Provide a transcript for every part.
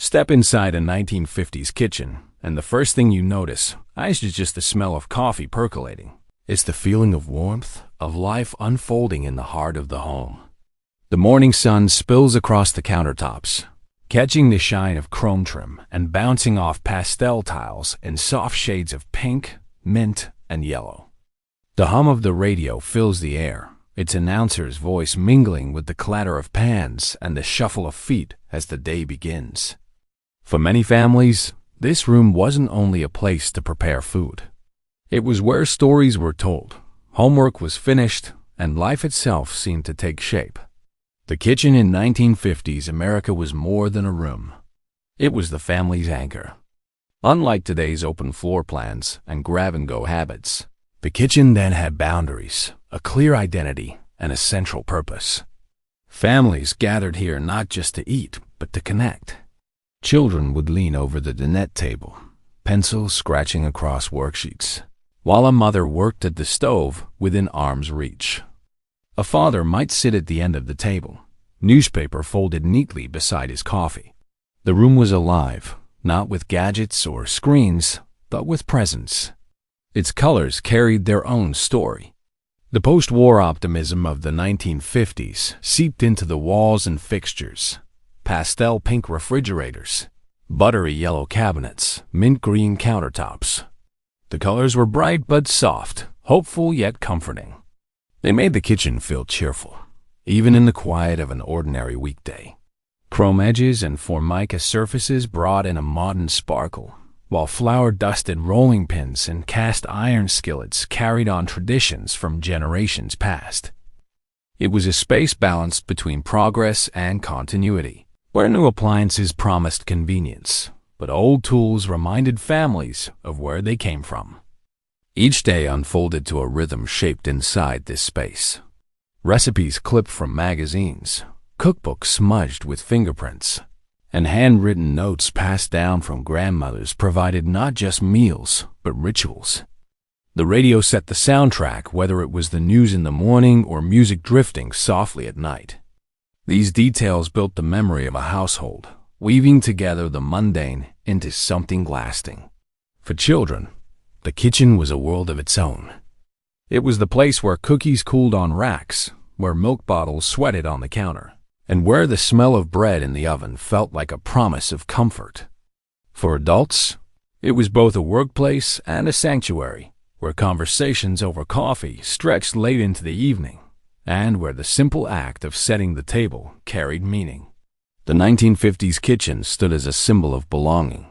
Step inside a 1950s kitchen, and the first thing you notice isn't just the smell of coffee percolating. It's the feeling of warmth, of life unfolding in the heart of the home. The morning sun spills across the countertops, catching the shine of chrome trim and bouncing off pastel tiles in soft shades of pink, mint, and yellow. The hum of the radio fills the air, its announcer's voice mingling with the clatter of pans and the shuffle of feet as the day begins. For many families, this room wasn't only a place to prepare food. It was where stories were told, homework was finished, and life itself seemed to take shape. The kitchen in 1950s America was more than a room. It was the family's anchor. Unlike today's open floor plans and grab-and-go habits, the kitchen then had boundaries, a clear identity, and a central purpose. Families gathered here not just to eat, but to connect. Children would lean over the dinette table, pencils scratching across worksheets, while a mother worked at the stove within arm's reach. A father might sit at the end of the table, newspaper folded neatly beside his coffee. The room was alive, not with gadgets or screens, but with presence. Its colors carried their own story. The post-war optimism of the 1950s seeped into the walls and fixtures. Pastel pink refrigerators, buttery yellow cabinets, mint green countertops. The colors were bright but soft, hopeful yet comforting. They made the kitchen feel cheerful, even in the quiet of an ordinary weekday. Chrome edges and formica surfaces brought in a modern sparkle, while flour-dusted rolling pins and cast iron skillets carried on traditions from generations past. It was a space balanced between progress and continuity, where new appliances promised convenience, but old tools reminded families of where they came from. Each day unfolded to a rhythm shaped inside this space. Recipes clipped from magazines, cookbooks smudged with fingerprints, and handwritten notes passed down from grandmothers provided not just meals, but rituals. The radio set the soundtrack, whether it was the news in the morning or music drifting softly at night. These details built the memory of a household, weaving together the mundane into something lasting. For children, the kitchen was a world of its own. It was the place where cookies cooled on racks, where milk bottles sweated on the counter, and where the smell of bread in the oven felt like a promise of comfort. For adults, it was both a workplace and a sanctuary, where conversations over coffee stretched late into the evening, and where the simple act of setting the table carried meaning. The 1950s kitchen stood as a symbol of belonging.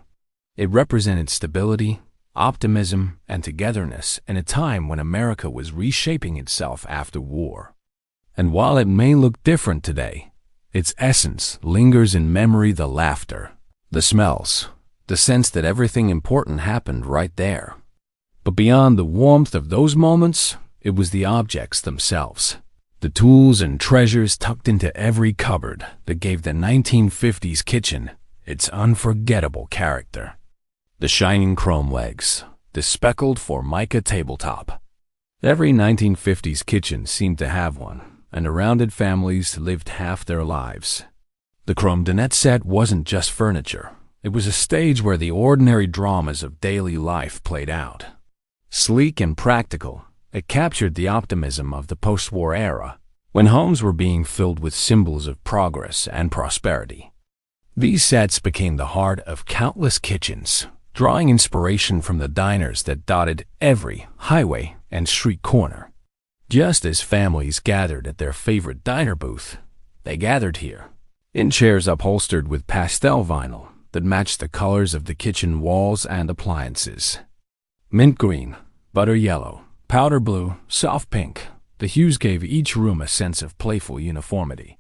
It represented stability, optimism, and togetherness in a time when America was reshaping itself after war. And while it may look different today, its essence lingers in memory: the laughter, the smells, the sense that everything important happened right there. But beyond the warmth of those moments, it was the objects themselves, the tools and treasures tucked into every cupboard that gave the 1950s kitchen its unforgettable character. The shining chrome legs, the speckled formica tabletop. Every 1950s kitchen seemed to have one, and rounded families lived half their lives. The chrome dinette set wasn't just furniture. It was a stage where the ordinary dramas of daily life played out. Sleek and practical, it captured the optimism of the post-war era, when homes were being filled with symbols of progress and prosperity. These sets became the heart of countless kitchens, drawing inspiration from the diners that dotted every highway and street corner. Just as families gathered at their favorite diner booth, they gathered here, in chairs upholstered with pastel vinyl that matched the colors of the kitchen walls and appliances. Mint green, butter yellow, powder blue, soft pink, the hues gave each room a sense of playful uniformity.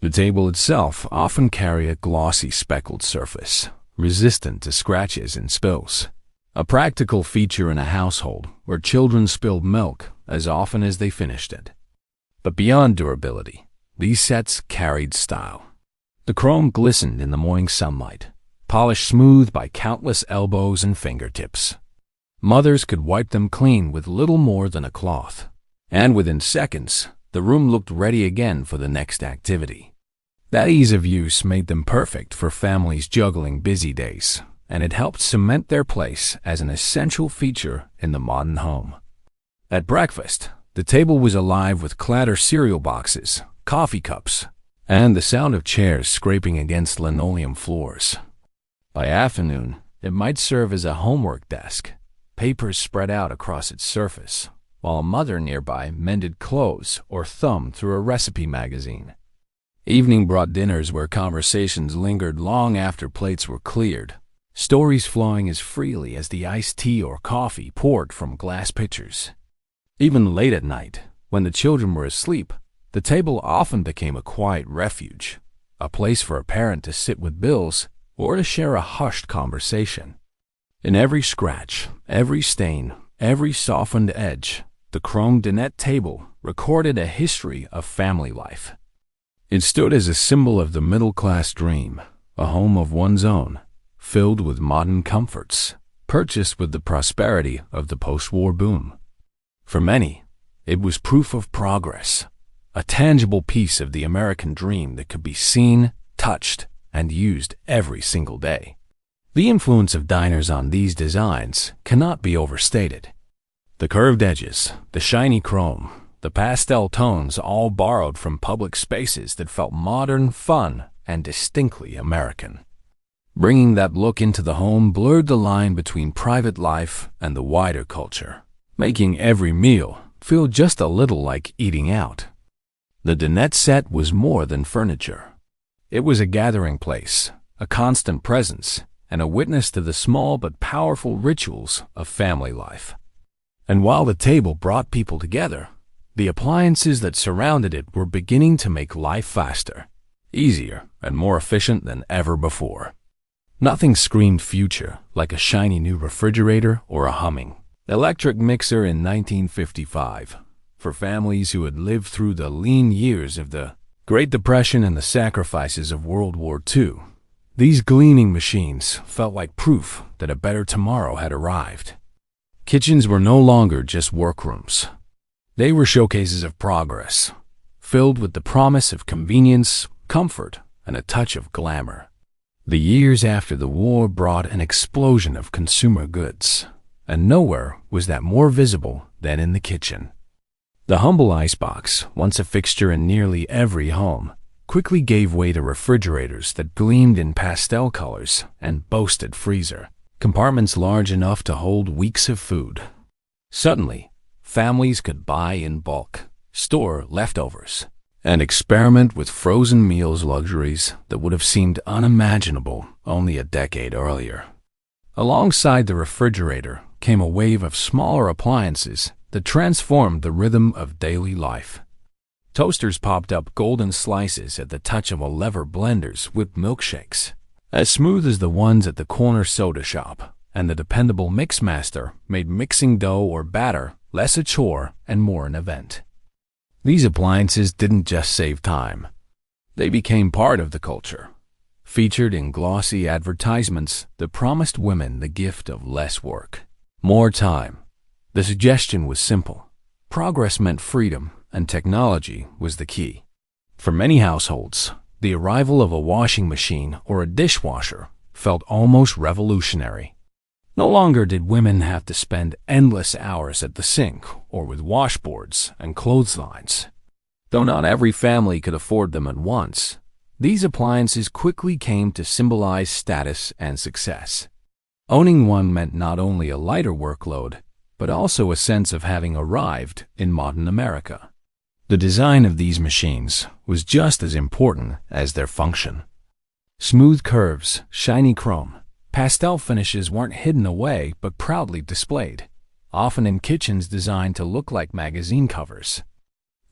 The table itself often carried a glossy speckled surface, resistant to scratches and spills. A practical feature in a household where children spilled milk as often as they finished it. But beyond durability, these sets carried style. The chrome glistened in the morning sunlight, polished smooth by countless elbows and fingertips. Mothers could wipe them clean with little more than a cloth, and within seconds, the room looked ready again for the next activity. That ease of use made them perfect for families juggling busy days, and it helped cement their place as an essential feature in the modern home. At breakfast, the table was alive with clatter cereal boxes, coffee cups, and the sound of chairs scraping against linoleum floors. By afternoon, it might serve as a homework desk, papers spread out across its surface, while a mother nearby mended clothes or thumbed through a recipe magazine. Evening brought dinners where conversations lingered long after plates were cleared, stories flowing as freely as the iced tea or coffee poured from glass pitchers. Even late at night, when the children were asleep, the table often became a quiet refuge, a place for a parent to sit with bills or to share a hushed conversation. In every scratch, every stain, every softened edge, the chrome dinette table recorded a history of family life. It stood as a symbol of the middle-class dream, a home of one's own, filled with modern comforts, purchased with the prosperity of the post-war boom. For many, it was proof of progress, a tangible piece of the American dream that could be seen, touched, and used every single day. The influence of diners on these designs cannot be overstated. The curved edges, the shiny chrome, the pastel tones all borrowed from public spaces that felt modern, fun, and distinctly American. Bringing that look into the home blurred the line between private life and the wider culture, making every meal feel just a little like eating out. The dinette set was more than furniture. It was a gathering place, a constant presence, and a witness to the small but powerful rituals of family life. And while the table brought people together, the appliances that surrounded it were beginning to make life faster, easier, and more efficient than ever before. Nothing screamed future like a shiny new refrigerator or a humming electric mixer in 1955 for families who had lived through the lean years of the Great Depression and the sacrifices of World War II. These gleaming machines felt like proof that a better tomorrow had arrived. Kitchens were no longer just workrooms. They were showcases of progress, filled with the promise of convenience, comfort, and a touch of glamour. The years after the war brought an explosion of consumer goods, and nowhere was that more visible than in the kitchen. The humble icebox, once a fixture in nearly every home, quickly gave way to refrigerators that gleamed in pastel colors and boasted freezer compartments large enough to hold weeks of food. Suddenly, families could buy in bulk, store leftovers, and experiment with frozen meals luxuries that would have seemed unimaginable only a decade earlier. Alongside the refrigerator came a wave of smaller appliances that transformed the rhythm of daily life. Toasters popped up golden slices at the touch of a lever blenders with milkshakes, as smooth as the ones at the corner soda shop, and the dependable Mixmaster made mixing dough or batter less a chore and more an event. These appliances didn't just save time. They became part of the culture, featured in glossy advertisements that promised women the gift of less work, more time. The suggestion was simple. Progress meant freedom, and technology was the key. For many households, the arrival of a washing machine or a dishwasher felt almost revolutionary. No longer did women have to spend endless hours at the sink or with washboards and clotheslines. Though not every family could afford them at once, these appliances quickly came to symbolize status and success. Owning one meant not only a lighter workload, but also a sense of having arrived in modern America. The design of these machines was just as important as their function. Smooth curves, shiny chrome, pastel finishes weren't hidden away but proudly displayed, often in kitchens designed to look like magazine covers.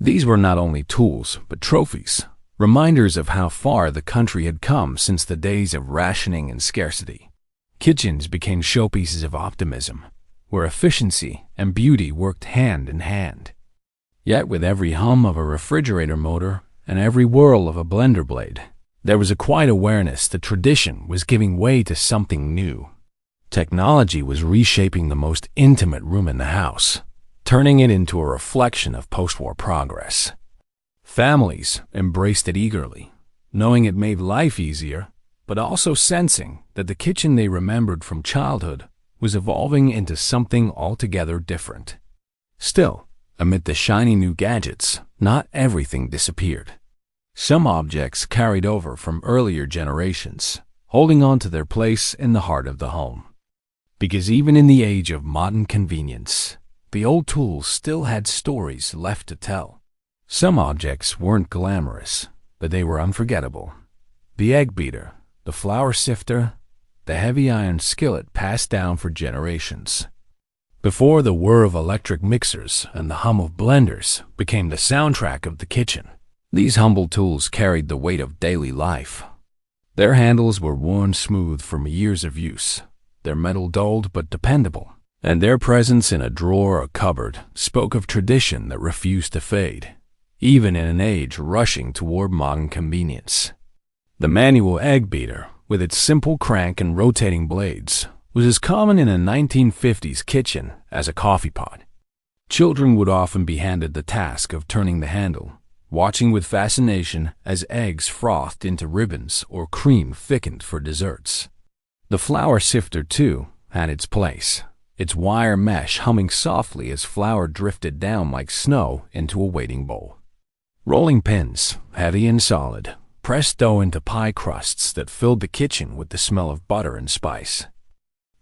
These were not only tools but trophies, reminders of how far the country had come since the days of rationing and scarcity. Kitchens became showpieces of optimism, where efficiency and beauty worked hand in hand. Yet with every hum of a refrigerator motor and every whirl of a blender blade, there was a quiet awareness that tradition was giving way to something new. Technology was reshaping the most intimate room in the house, turning it into a reflection of post-war progress. Families embraced it eagerly, knowing it made life easier, but also sensing that the kitchen they remembered from childhood was evolving into something altogether different. Still, amid the shiny new gadgets, not everything disappeared. Some objects carried over from earlier generations, holding on to their place in the heart of the home. Because even in the age of modern convenience, the old tools still had stories left to tell. Some objects weren't glamorous, but they were unforgettable. The egg beater, the flour sifter, the heavy iron skillet passed down for generations. Before the whir of electric mixers and the hum of blenders became the soundtrack of the kitchen, these humble tools carried the weight of daily life. Their handles were worn smooth from years of use, their metal dulled but dependable, and their presence in a drawer or cupboard spoke of tradition that refused to fade, even in an age rushing toward modern convenience. The manual egg beater, with its simple crank and rotating blades, was as common in a 1950s kitchen as a coffee pot. Children would often be handed the task of turning the handle, watching with fascination as eggs frothed into ribbons or cream thickened for desserts. The flour sifter, too, had its place, its wire mesh humming softly as flour drifted down like snow into a waiting bowl. Rolling pins, heavy and solid, pressed dough into pie crusts that filled the kitchen with the smell of butter and spice.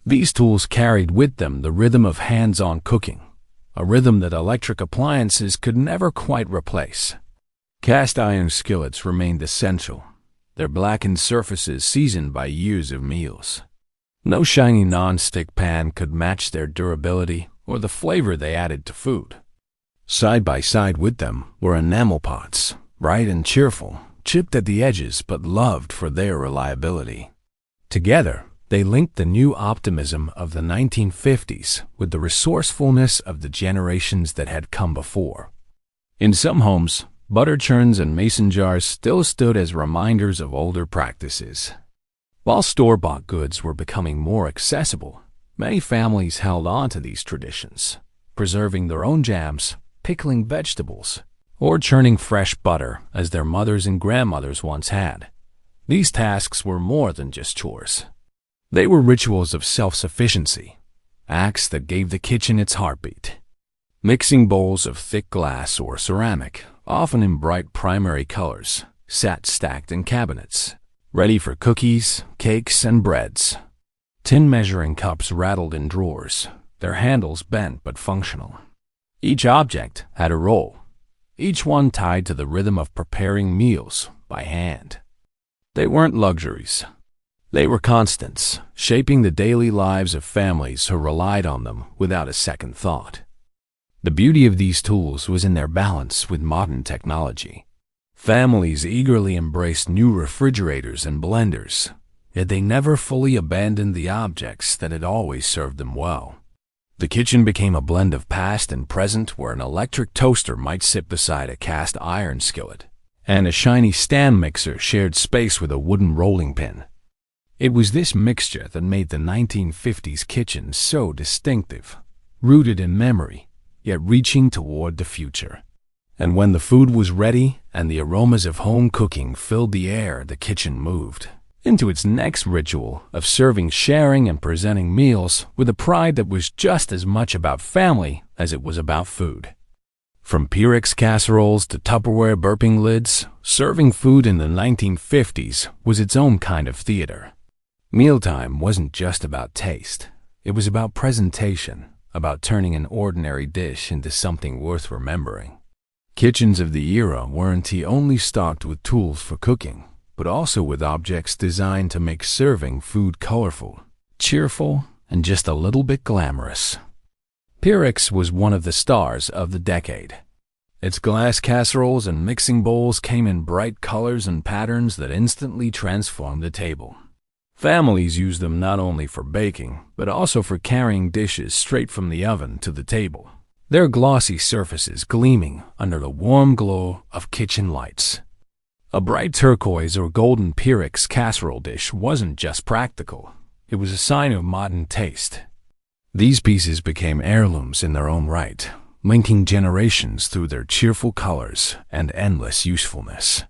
These tools carried with them the rhythm of hands-on cooking, a rhythm that electric appliances could never quite replace. Cast iron skillets remained essential, their blackened surfaces seasoned by years of meals. No shiny non-stick pan could match their durability or the flavor they added to food. Side by side with them were enamel pots, bright and cheerful, chipped at the edges but loved for their reliability. Together, they linked the new optimism of the 1950s with the resourcefulness of the generations that had come before. In some homes, butter churns and mason jars still stood as reminders of older practices. While store-bought goods were becoming more accessible, many families held on to these traditions, preserving their own jams, pickling vegetables, or churning fresh butter as their mothers and grandmothers once had. These tasks were more than just chores. They were rituals of self-sufficiency, acts that gave the kitchen its heartbeat. Mixing bowls of thick glass or ceramic, often in bright primary colors, sat stacked in cabinets, ready for cookies, cakes, and breads. Tin measuring cups rattled in drawers, their handles bent but functional. Each object had a role, each one tied to the rhythm of preparing meals by hand. They weren't luxuries. They were constants, shaping the daily lives of families who relied on them without a second thought. The beauty of these tools was in their balance with modern technology. Families eagerly embraced new refrigerators and blenders, yet they never fully abandoned the objects that had always served them well. The kitchen became a blend of past and present, where an electric toaster might sit beside a cast iron skillet, and a shiny stand mixer shared space with a wooden rolling pin. It was this mixture that made the 1950s kitchen so distinctive, rooted in memory, yet reaching toward the future. And when the food was ready and the aromas of home cooking filled the air, the kitchen moved into its next ritual of serving, sharing, and presenting meals with a pride that was just as much about family as it was about food. From Pyrex casseroles to Tupperware burping lids, serving food in the 1950s was its own kind of theater. Mealtime wasn't just about taste. It was about presentation, about turning an ordinary dish into something worth remembering. Kitchens of the era weren't only stocked with tools for cooking, but also with objects designed to make serving food colorful, cheerful, and just a little bit glamorous. Pyrex was one of the stars of the decade. Its glass casseroles and mixing bowls came in bright colors and patterns that instantly transformed the table. Families used them not only for baking, but also for carrying dishes straight from the oven to the table, their glossy surfaces gleaming under the warm glow of kitchen lights. A bright turquoise or golden Pyrex casserole dish wasn't just practical, it was a sign of modern taste. These pieces became heirlooms in their own right, linking generations through their cheerful colors and endless usefulness.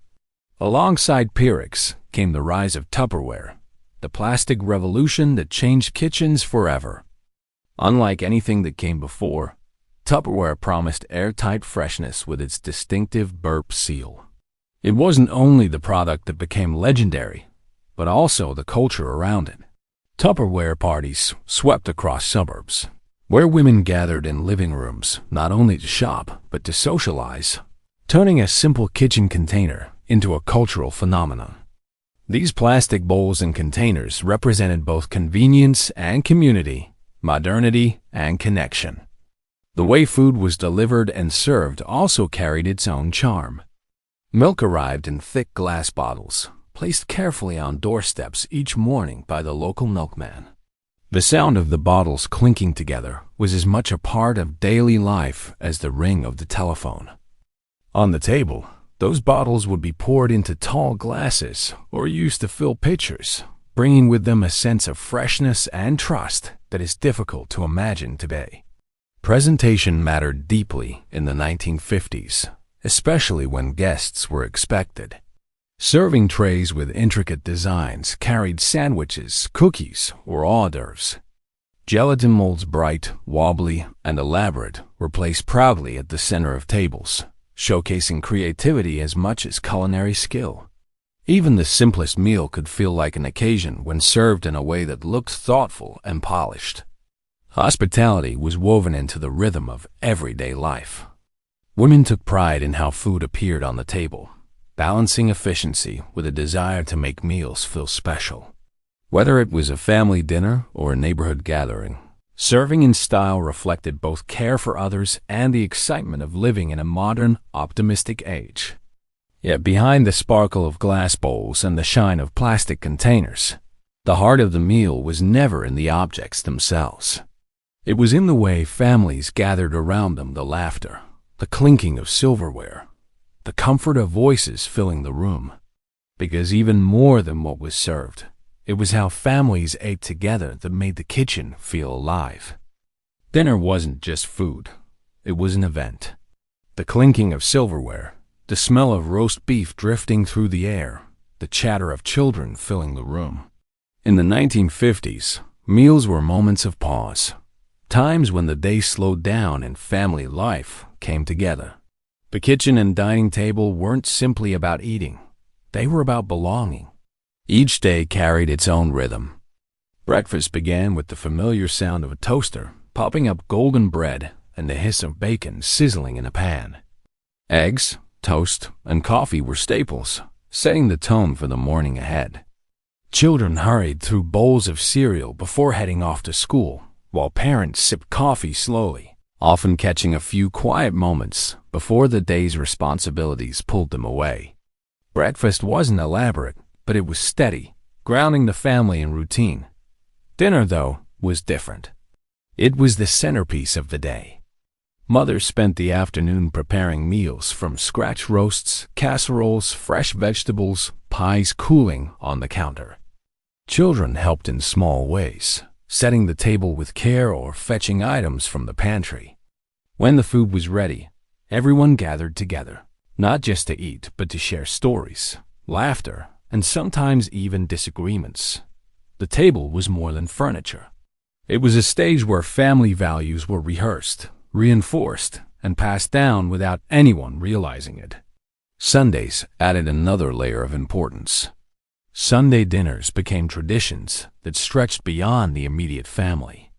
Alongside Pyrex came the rise of Tupperware, the plastic revolution that changed kitchens forever. Unlike anything that came before, Tupperware promised airtight freshness with its distinctive burp seal. It wasn't only the product that became legendary, but also the culture around it. Tupperware parties swept across suburbs, where women gathered in living rooms not only to shop, but to socialize, turning a simple kitchen container into a cultural phenomenon. These plastic bowls and containers represented both convenience and community, modernity and connection. The way food was delivered and served also carried its own charm. Milk arrived in thick glass bottles, placed carefully on doorsteps each morning by the local milkman. The sound of the bottles clinking together was as much a part of daily life as the ring of the telephone. On the table, those bottles would be poured into tall glasses or used to fill pitchers, bringing with them a sense of freshness and trust that is difficult to imagine today. Presentation mattered deeply in the 1950s, especially when guests were expected. Serving trays with intricate designs carried sandwiches, cookies, or hors d'oeuvres. Gelatin molds, bright, wobbly, and elaborate, were placed proudly at the center of tables, showcasing creativity as much as culinary skill. Even the simplest meal could feel like an occasion when served in a way that looked thoughtful and polished. Hospitality was woven into the rhythm of everyday life. Women took pride in how food appeared on the table, balancing efficiency with a desire to make meals feel special. Whether it was a family dinner or a neighborhood gathering, serving in style reflected both care for others and the excitement of living in a modern, optimistic age. Yet behind the sparkle of glass bowls and the shine of plastic containers, the heart of the meal was never in the objects themselves. It was in the way families gathered around them, the laughter, the clinking of silverware, the comfort of voices filling the room. Because even more than what was served, it was how families ate together that made the kitchen feel alive. Dinner wasn't just food, it was an event. The clinking of silverware, the smell of roast beef drifting through the air, the chatter of children filling the room. In the 1950s, meals were moments of pause, times when the day slowed down and family life came together. The kitchen and dining table weren't simply about eating, they were about belonging. Each day carried its own rhythm. Breakfast began with the familiar sound of a toaster popping up golden bread and the hiss of bacon sizzling in a pan. Eggs, toast, and coffee were staples, setting the tone for the morning ahead. Children hurried through bowls of cereal before heading off to school, while parents sipped coffee slowly, often catching a few quiet moments before the day's responsibilities pulled them away. Breakfast wasn't elaborate, but it was steady, grounding the family in routine. Dinner, though, was different. It was the centerpiece of the day. Mothers spent the afternoon preparing meals from scratch roasts, casseroles, fresh vegetables, pies cooling on the counter. Children helped in small ways, setting the table with care or fetching items from the pantry. When the food was ready, everyone gathered together, not just to eat, but to share stories, laughter, and sometimes even disagreements. The table was more than furniture. It was a stage where family values were rehearsed, reinforced, and passed down without anyone realizing it. Sundays added another layer of importance. Sunday dinners became traditions that stretched beyond the immediate family.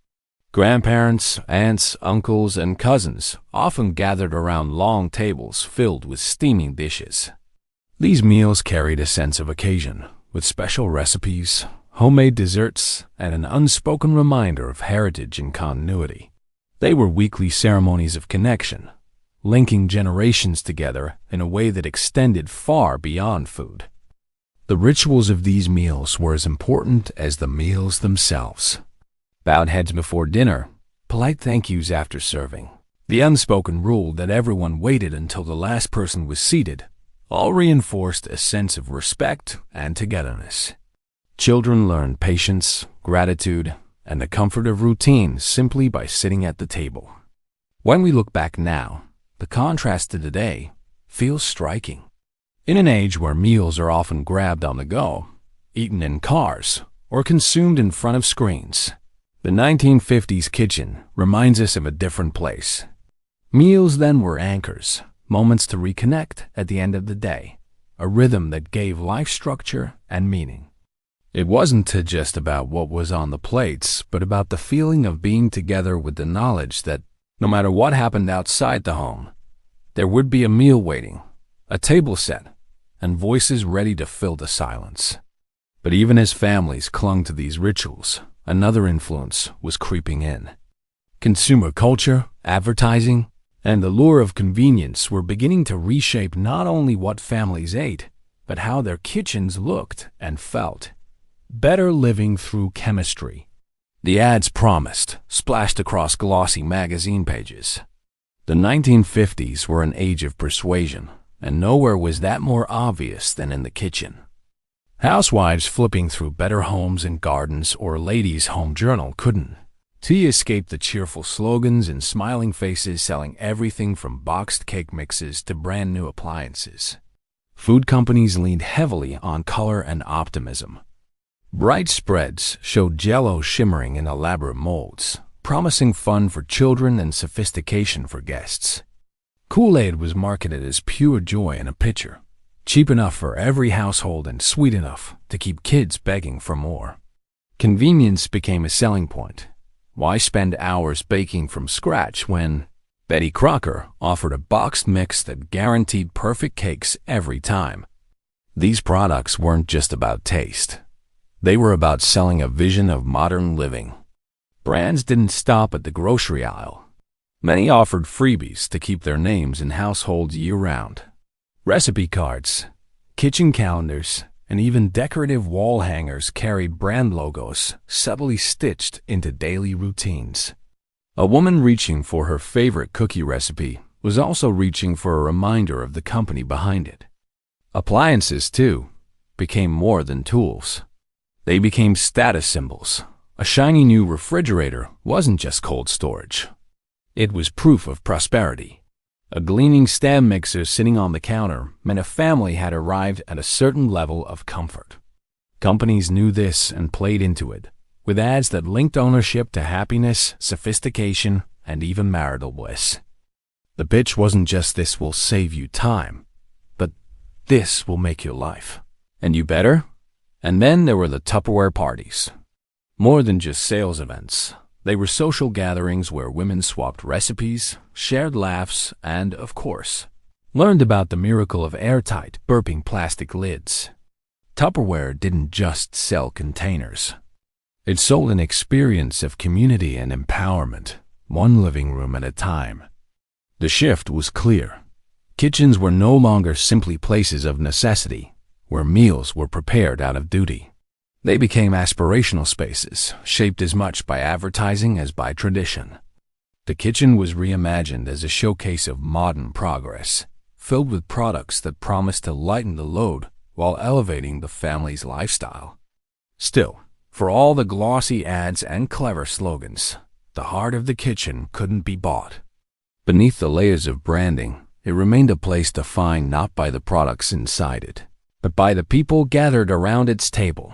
Grandparents, aunts, uncles, and cousins often gathered around long tables filled with steaming dishes. These meals carried a sense of occasion, with special recipes, homemade desserts, and an unspoken reminder of heritage and continuity. They were weekly ceremonies of connection, linking generations together in a way that extended far beyond food. The rituals of these meals were as important as the meals themselves. Bowed heads before dinner, polite thank yous after serving, the unspoken rule that everyone waited until the last person was seated, all reinforced a sense of respect and togetherness. Children learned patience, gratitude, and the comfort of routine simply by sitting at the table. When we look back now, the contrast to today feels striking. In an age where meals are often grabbed on the go, eaten in cars, or consumed in front of screens, the 1950s kitchen reminds us of a different place. Meals then were anchors, moments to reconnect at the end of the day, a rhythm that gave life structure and meaning. It wasn't just about what was on the plates, but about the feeling of being together with the knowledge that no matter what happened outside the home, there would be a meal waiting, a table set, and voices ready to fill the silence. But even as families clung to these rituals, another influence was creeping in. Consumer culture, advertising, and the lure of convenience were beginning to reshape not only what families ate, but how their kitchens looked and felt. Better living through chemistry. The ads promised, splashed across glossy magazine pages. The 1950s were an age of persuasion, and nowhere was that more obvious than in the kitchen. Housewives flipping through Better Homes and Gardens or Ladies' Home Journal couldn't escape the cheerful slogans and smiling faces selling everything from boxed cake mixes to brand new appliances. Food companies leaned heavily on color and optimism. Bright spreads showed Jell-O shimmering in elaborate molds, promising fun for children and sophistication for guests. Kool-Aid was marketed as pure joy in a pitcher, cheap enough for every household and sweet enough to keep kids begging for more. Convenience became a selling point. Why spend hours baking from scratch when Betty Crocker offered a boxed mix that guaranteed perfect cakes every time? These products weren't just about taste. They were about selling a vision of modern living. Brands didn't stop at the grocery aisle. Many offered freebies to keep their names in households year-round. Recipe cards, kitchen calendars, and even decorative wall hangers carried brand logos subtly stitched into daily routines. A woman reaching for her favorite cookie recipe was also reaching for a reminder of the company behind it. Appliances, too, became more than tools. They became status symbols. A shiny new refrigerator wasn't just cold storage. It was proof of prosperity. A gleaming stand mixer sitting on the counter meant a family had arrived at a certain level of comfort. Companies knew this and played into it, with ads that linked ownership to happiness, sophistication, and even marital bliss. The pitch wasn't just "this will save you time," but "this will make your life. And you better." And then there were the Tupperware parties. More than just sales events, they were social gatherings where women swapped recipes, shared laughs, and, of course, learned about the miracle of airtight, burping plastic lids. Tupperware didn't just sell containers. It sold an experience of community and empowerment, one living room at a time. The shift was clear. Kitchens were no longer simply places of necessity, where meals were prepared out of duty. They became aspirational spaces, shaped as much by advertising as by tradition. The kitchen was reimagined as a showcase of modern progress, filled with products that promised to lighten the load while elevating the family's lifestyle. Still, for all the glossy ads and clever slogans, the heart of the kitchen couldn't be bought. Beneath the layers of branding, it remained a place defined not by the products inside it, but by the people gathered around its table.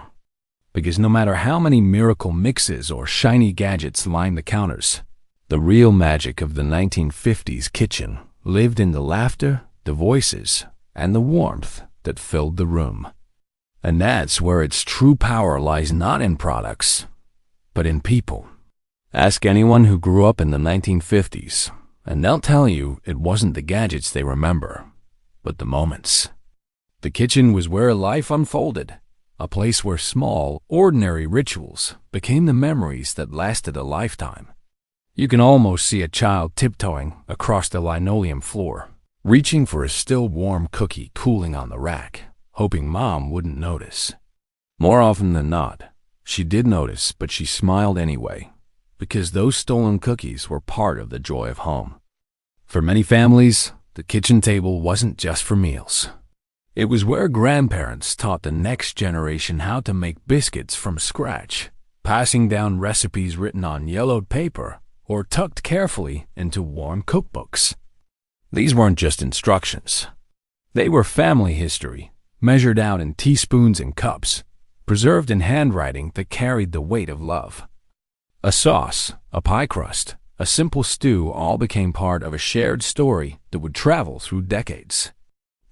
Because no matter how many miracle mixes or shiny gadgets lined the counters, the real magic of the 1950s kitchen lived in the laughter, the voices, and the warmth that filled the room. And that's where its true power lies, not in products, but in people. Ask anyone who grew up in the 1950s, and they'll tell you it wasn't the gadgets they remember, but the moments. The kitchen was where life unfolded, a place where small, ordinary rituals became the memories that lasted a lifetime. You can almost see a child tiptoeing across the linoleum floor, reaching for a still warm cookie cooling on the rack, hoping Mom wouldn't notice. More often than not, she did notice, but she smiled anyway, because those stolen cookies were part of the joy of home. For many families, the kitchen table wasn't just for meals. It was where grandparents taught the next generation how to make biscuits from scratch, passing down recipes written on yellowed paper or tucked carefully into warm cookbooks. These weren't just instructions. They were family history, measured out in teaspoons and cups, preserved in handwriting that carried the weight of love. A sauce, a pie crust, a simple stew all became part of a shared story that would travel through decades.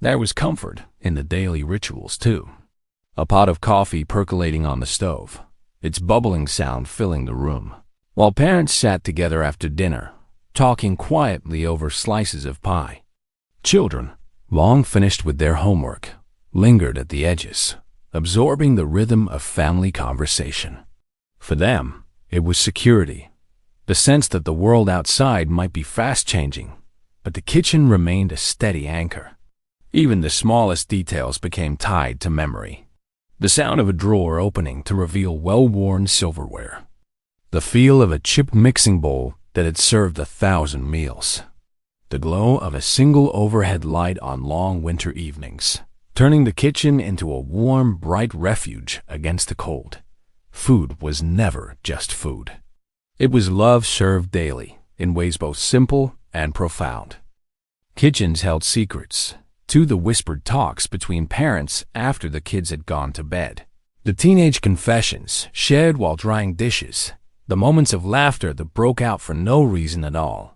There was comfort in the daily rituals, too. A pot of coffee percolating on the stove, its bubbling sound filling the room, while parents sat together after dinner, talking quietly over slices of pie. Children, long finished with their homework, lingered at the edges, absorbing the rhythm of family conversation. For them, it was security, the sense that the world outside might be fast-changing, but the kitchen remained a steady anchor. Even the smallest details became tied to memory. The sound of a drawer opening to reveal well-worn silverware. The feel of a chipped mixing bowl that had served 1,000 meals. The glow of a single overhead light on long winter evenings, turning the kitchen into a warm, bright refuge against the cold. Food was never just food. It was love served daily, in ways both simple and profound. Kitchens held secrets, to the whispered talks between parents after the kids had gone to bed. The teenage confessions shared while drying dishes, the moments of laughter that broke out for no reason at all.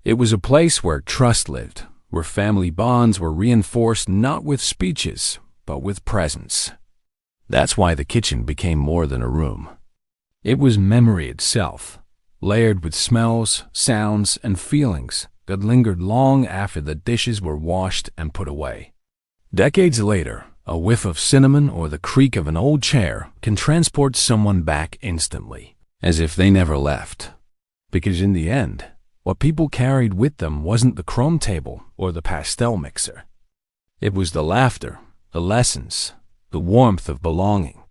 It was a place where trust lived, where family bonds were reinforced not with speeches, but with presence. That's why the kitchen became more than a room. It was memory itself, layered with smells, sounds, and feelings that lingered long after the dishes were washed and put away. Decades later, a whiff of cinnamon or the creak of an old chair can transport someone back instantly, as if they never left. Because in the end, what people carried with them wasn't the chrome table or the pastel mixer. It was the laughter, the lessons, the warmth of belonging.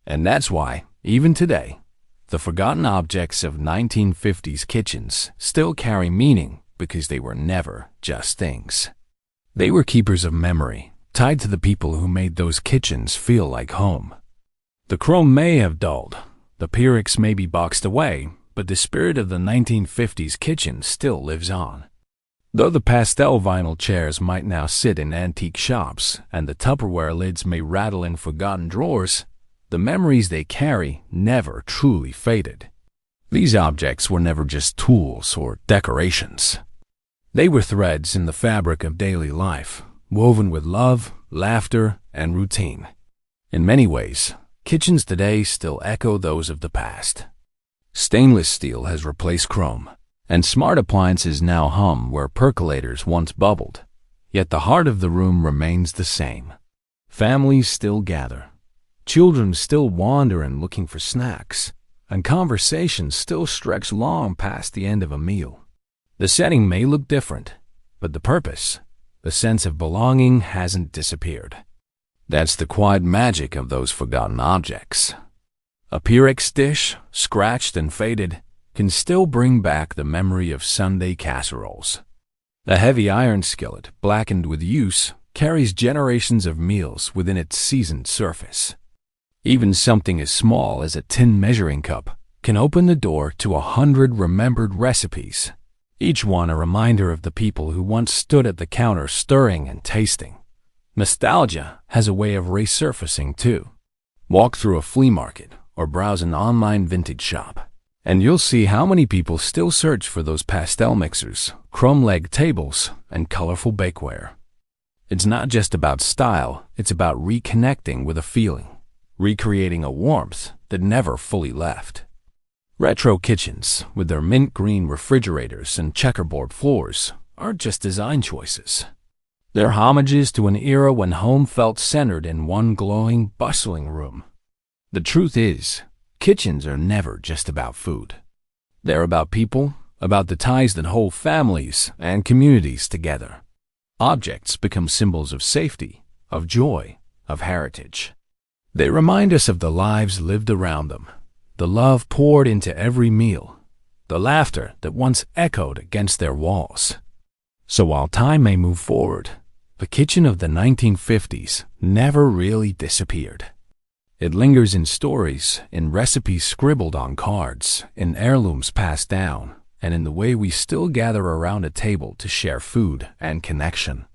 And that's why, even today, the forgotten objects of 1950s kitchens still carry meaning because they were never just things. They were keepers of memory, tied to the people who made those kitchens feel like home. The chrome may have dulled, the Pyrex may be boxed away, but the spirit of the 1950s kitchen still lives on. Though the pastel vinyl chairs might now sit in antique shops and the Tupperware lids may rattle in forgotten drawers, the memories they carry never truly faded. These objects were never just tools or decorations. They were threads in the fabric of daily life, woven with love, laughter, and routine. In many ways, kitchens today still echo those of the past. Stainless steel has replaced chrome, and smart appliances now hum where percolators once bubbled. Yet the heart of the room remains the same. Families still gather. Children still wander in looking for snacks, and conversations still stretch long past the end of a meal. The setting may look different, but the purpose, the sense of belonging hasn't disappeared. That's the quiet magic of those forgotten objects. A Pyrex dish, scratched and faded, can still bring back the memory of Sunday casseroles. A heavy iron skillet, blackened with use, carries generations of meals within its seasoned surface. Even something as small as a tin measuring cup can open the door to 100 remembered recipes, each one a reminder of the people who once stood at the counter stirring and tasting. Nostalgia has a way of resurfacing too. Walk through a flea market or browse an online vintage shop, and you'll see how many people still search for those pastel mixers, chrome-legged tables, and colorful bakeware. It's not just about style, it's about reconnecting with a feeling, recreating a warmth that never fully left. Retro kitchens, with their mint green refrigerators and checkerboard floors, aren't just design choices. They're homages to an era when home felt centered in one glowing, bustling room. The truth is, kitchens are never just about food. They're about people, about the ties that hold families and communities together. Objects become symbols of safety, of joy, of heritage. They remind us of the lives lived around them, the love poured into every meal, the laughter that once echoed against their walls. So while time may move forward, the kitchen of the 1950s never really disappeared. It lingers in stories, in recipes scribbled on cards, in heirlooms passed down, and in the way we still gather around a table to share food and connection.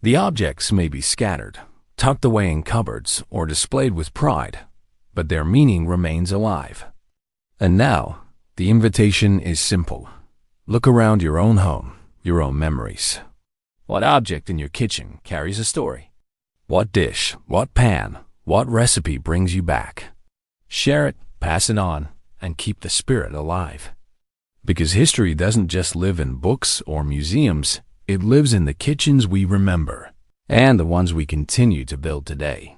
The objects may be scattered, tucked away in cupboards, or displayed with pride, but their meaning remains alive. And now, the invitation is simple. Look around your own home, your own memories. What object in your kitchen carries a story? What dish, what pan, what recipe brings you back? Share it, pass it on, and keep the spirit alive. Because history doesn't just live in books or museums, it lives in the kitchens we remember and the ones we continue to build today.